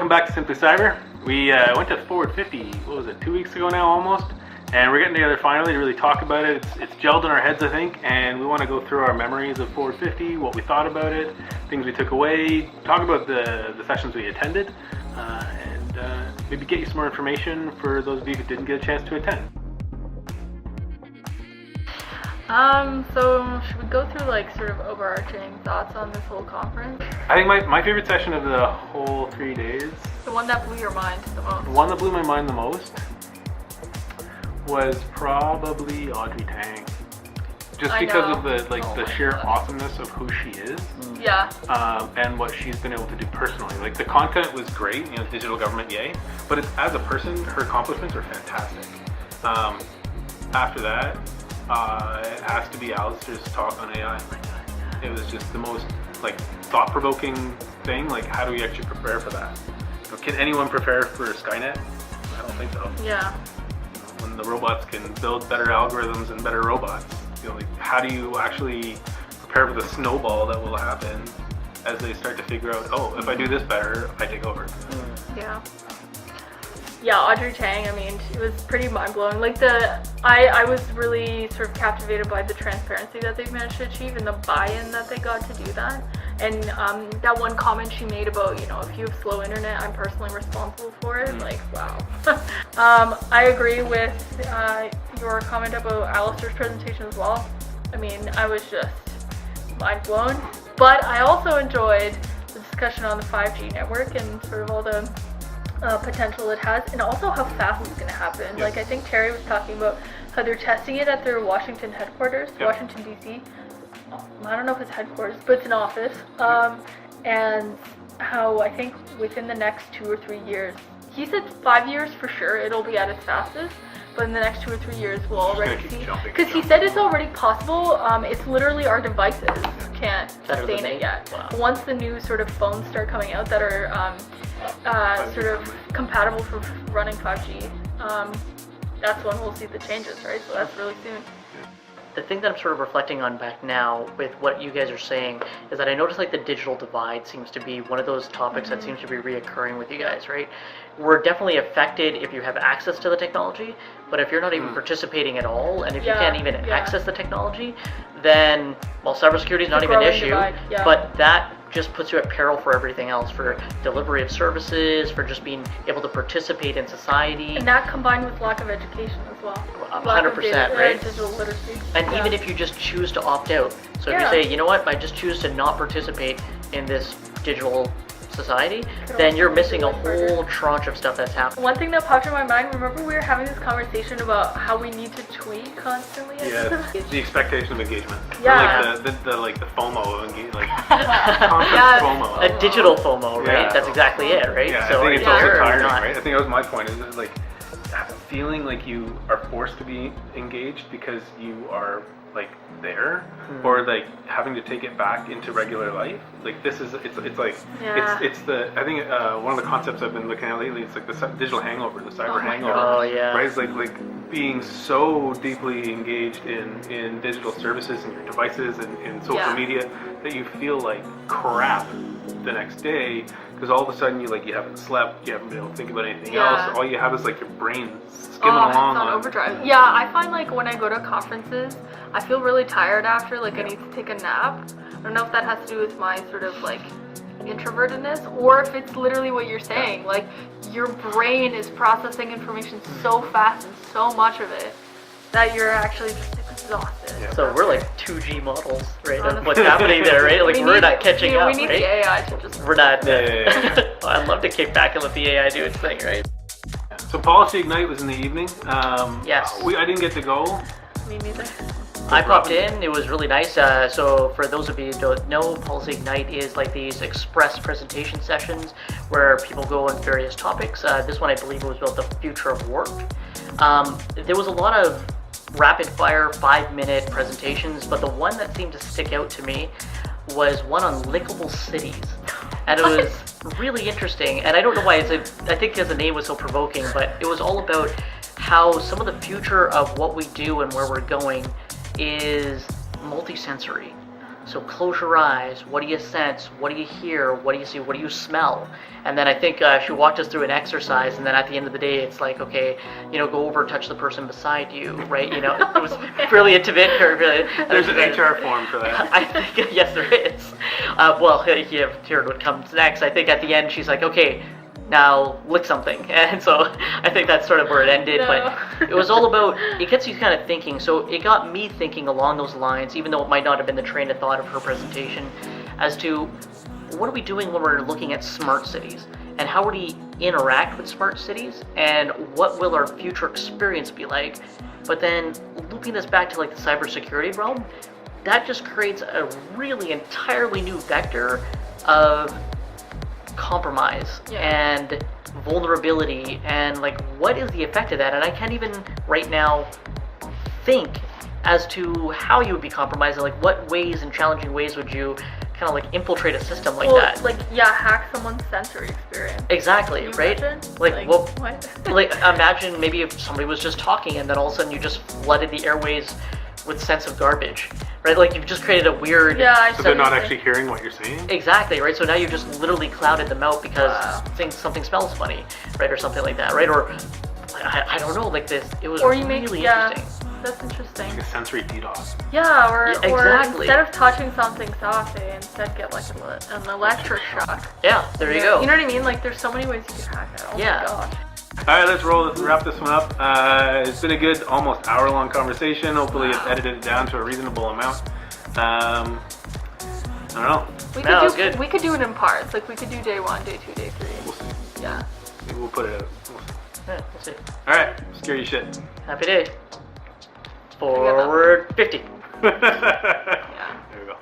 welcome back to Simply Cyber. We went to Fwd50, what was it, 2 weeks ago now almost, and we're getting together finally to really talk about it. It's gelled in our heads, I think, and we want to go through our memories of Fwd50, what we thought about it, things we took away, talk about the sessions we attended, and maybe get you some more information for those of you who didn't get a chance to attend. So should we go through like sort of overarching thoughts on this whole conference? I think my favorite session of the whole 3 days, The one that blew your mind the most? the one that blew my mind the most was probably Audrey Tang. Just because of the sheer awesomeness of who she is. Yeah. And what she's been able to do personally. Like, the content was great, digital government, yay. But as a person, her accomplishments are fantastic. After that, it has to be Alistair's talk on AI. It was just the most thought-provoking thing. Like, how do we actually prepare for that? Can anyone prepare for Skynet? I don't think so. Yeah. When the robots can build better algorithms and better robots, how do you actually prepare for the snowball that will happen as they start to figure out, oh, if I do this better, I take over. Yeah. Yeah, Audrey Tang, I mean, it was pretty mind-blowing. I was really sort of captivated by the transparency that they've managed to achieve and the buy-in that they got to do that. And that one comment she made about, if you have slow internet, I'm personally responsible for it. Wow. I agree with your comment about Alistair's presentation as well. I mean, I was just mind-blown. But I also enjoyed the discussion on the 5G network and sort of all the potential it has, and also how fast it's going to happen. Yep. I think Terry was talking about how they're testing it at their Washington headquarters, Yep. Washington DC. I don't know if it's headquarters, but it's an office. And how I think within the next 2 or 3 years, he said 5 years for sure it'll be at its fastest, but in the next 2 or 3 years we'll already see. Because he said it's already possible. It's literally our devices can't sustain it yet. Wow. Once the new sort of phones start coming out that are sort of compatible for running 5G, that's when we'll see the changes, right? So that's really soon. The thing that I'm sort of reflecting on back now with what you guys are saying is that I noticed the digital divide seems to be one of those topics that seems to be reoccurring with you guys, right? We're definitely affected if you have access to the technology, but if you're not even participating at all, and if you can't even access the technology, then, well, cybersecurity is not even an issue, but that just puts you at peril for everything else, for delivery of services, for just being able to participate in society. And that combined with lack of education as well. 100%, right? Digital literacy. And even if you just choose to opt out, so if you say, you know what, I just choose to not participate in this digital society, then you're missing a whole tranche of stuff that's happening. One thing that popped in my mind, remember we were having this conversation about how we need to tweet constantly? Yeah, the expectation of engagement. Yeah. Or the FOMO of engagement, constant FOMO. A digital FOMO, right? Yeah. That's exactly it, right? Yeah, So I think it's also tiring, not. right? I think that was my point, is feeling like you are forced to be engaged because you are there, or having to take it back into regular life. This is it's the I think one of the concepts I've been looking at lately, it's the digital hangover, the cyber hangover. Oh yeah. Right? It's being so deeply engaged in digital services and your devices and social media that you feel like crap the next day, because all of a sudden you haven't slept, you haven't been able to think about anything else. All you have is your brain skimming along on overdrive. Yeah, I find when I go to conferences, I feel really tired after. I need to take a nap. I don't know if that has to do with my sort of introvertedness, or if it's literally what you're saying. Your brain is processing information so fast and so much of it that you're actually just exhausted. Yeah. So we're 2G models, right, of what's happening there, right? We're not catching up, We need the AI to just... We're not... Yeah. I'd love to kick back and let the AI do its thing, right? So Policy Ignite was in the evening. Yes. I didn't get to go. Me neither. I popped in. It was really nice. So for those of you who don't know, Policy Ignite is these express presentation sessions where people go on various topics. This one, I believe, was about the future of work. There was a lot of rapid-fire 5-minute presentations, but the one that seemed to stick out to me was one on lickable cities. And it was really interesting, and I don't know why, I think because the name was so provoking, but it was all about how some of the future of what we do and where we're going is multi-sensory. So close your eyes. What do you sense? What do you hear? What do you see? What do you smell? And then I think she walked us through an exercise, and then at the end of the day, it's like, okay, go over, touch the person beside you, right? It was really intimate. Really, There's an HR form for that. I think, yes, there is. Well, here what comes next. I think at the end, she's like, okay, now lick something. And so I think that's sort of where it ended. No. But it was all about, it gets you kind of thinking. So it got me thinking along those lines, even though it might not have been the train of thought of her presentation, as to what are we doing when we're looking at smart cities? And how would we interact with smart cities? And what will our future experience be like? But then looping this back to like the cybersecurity realm, that just creates a really entirely new vector of compromise and vulnerability, and like what is the effect of that? And I can't even right now think as to how you would be compromised, and like what ways and challenging ways would you kind of like infiltrate a system like that? Like hack someone's sensory experience. Exactly, Can you right? imagine? Like what? What? Like imagine maybe if somebody was just talking and then all of a sudden you just flooded the airways with sense of garbage, right? Like you've just created a weird. So they're not actually hearing what you're saying. Exactly, right? So now you've just literally clouded them out because something smells funny, right, or something like that, right? Or I don't know, like this. It was really interesting. That's interesting. Like a sensory DDoS. Yeah, or exactly. instead of touching something soft, they instead get like an electric shock. Yeah, there you go. You know what I mean? Like there's so many ways you can hack it. Oh my gosh. Alright, let's roll. Let's wrap this one up. It's been a good almost hour-long conversation. Hopefully it's edited it down to a reasonable amount. I don't know. We could do it in parts. Like we could do day 1, day 2, day 3. We'll see. Yeah. Maybe we'll put it out. Yeah, we'll see. Alright, scary shit. Happy day. Forward 50. Yeah. There we go.